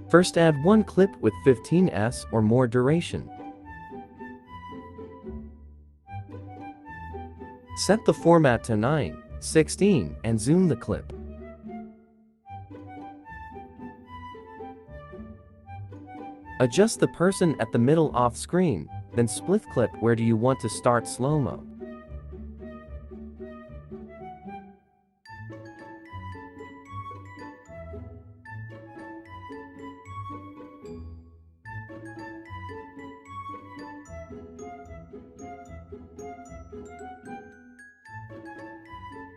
First, add one clip with 15s or more duration. Set the format to 9:16 and zoom the clip. Adjust the person at the middle off screen, then split clip. Where do you want to start slow-mo?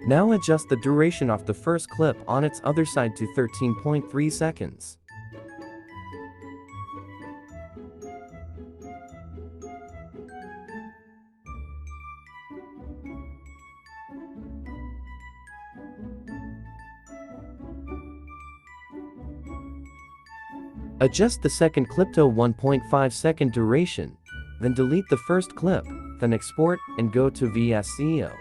Now adjust the duration of the first clip on its other side to 13.3 seconds. Adjust the second clip to 1.5 second duration, then delete the first clip, then export and go to VSCO.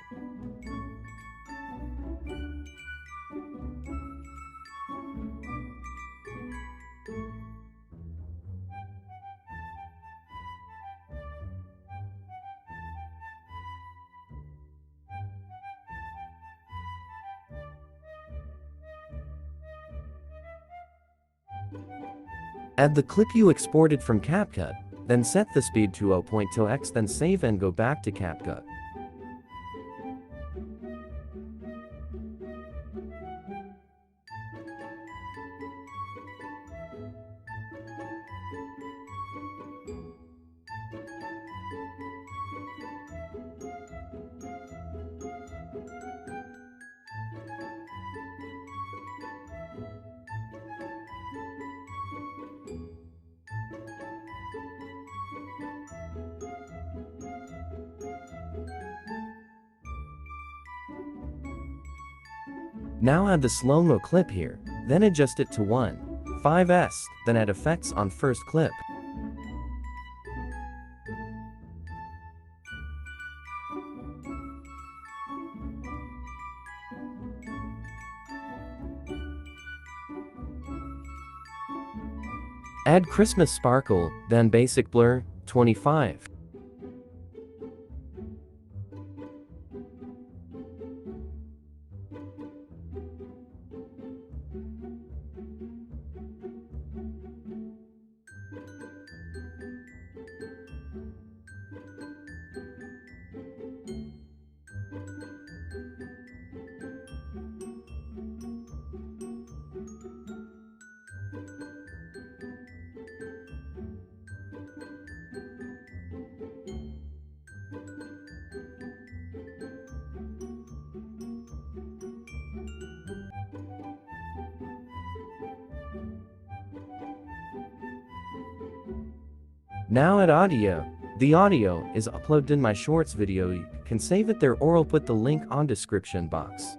Add the clip you exported from Capcut, then set the speed to 0.2x, then save and go back to Capcut. Now add the slow-mo clip here, then adjust it to 1.5s, then add effects on first clip. Add Christmas sparkle, then basic blur, 25. Now add audio. The audio is uploaded in my shorts video. You can save it there or I'll put the link on description box.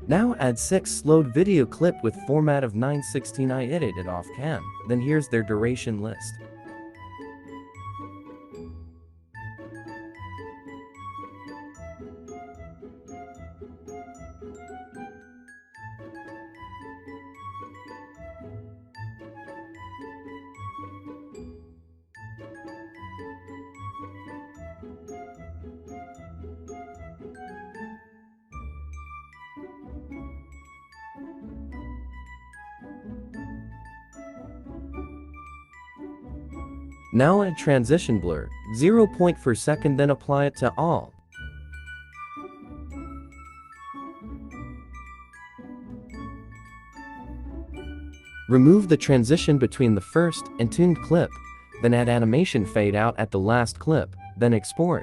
Now add 6 slowed video clip with format of 9:16. I edit it off cam, then here's their duration list. Now add transition blur, 0.4 second, then apply it to all. Remove the transition between the first and tuned clip, then add animation fade out at the last clip, then export.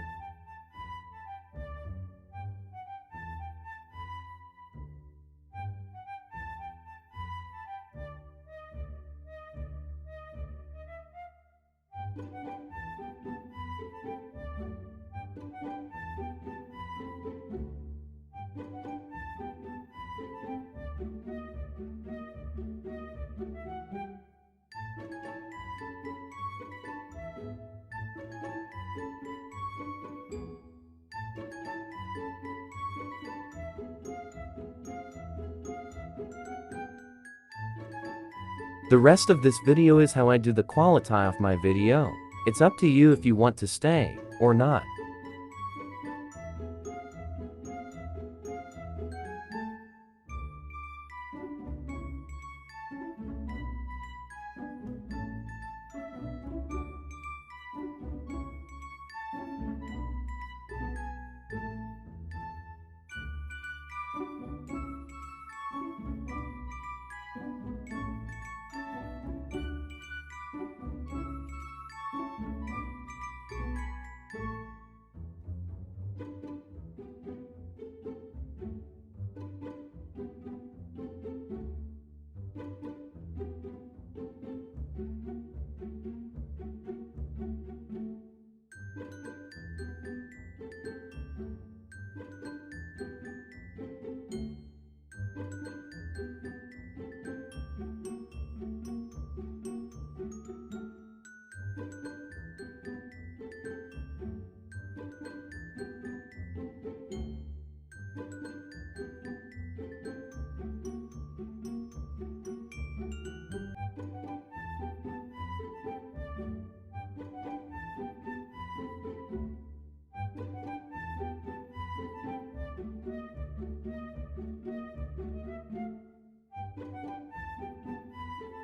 The rest of this video is how I do the quality of my video. It's up to you if you want to stay or not.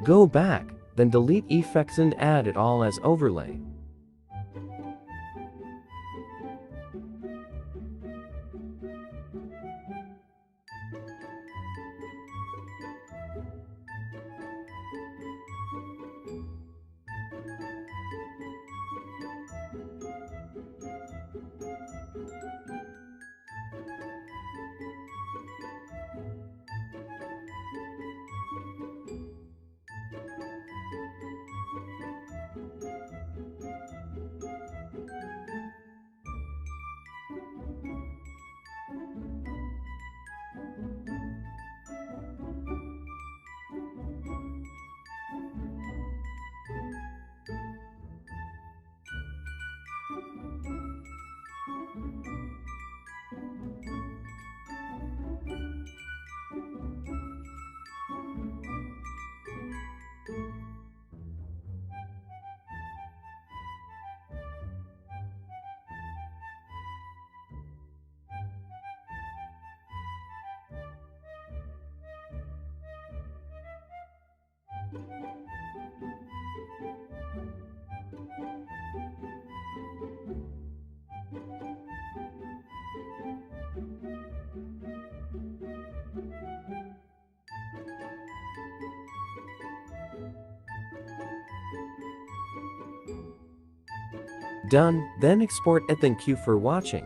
Go back, then delete effects and add it all as overlay. Done, then export it. Thank you for watching.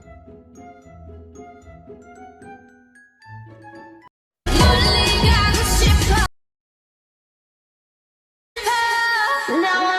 Now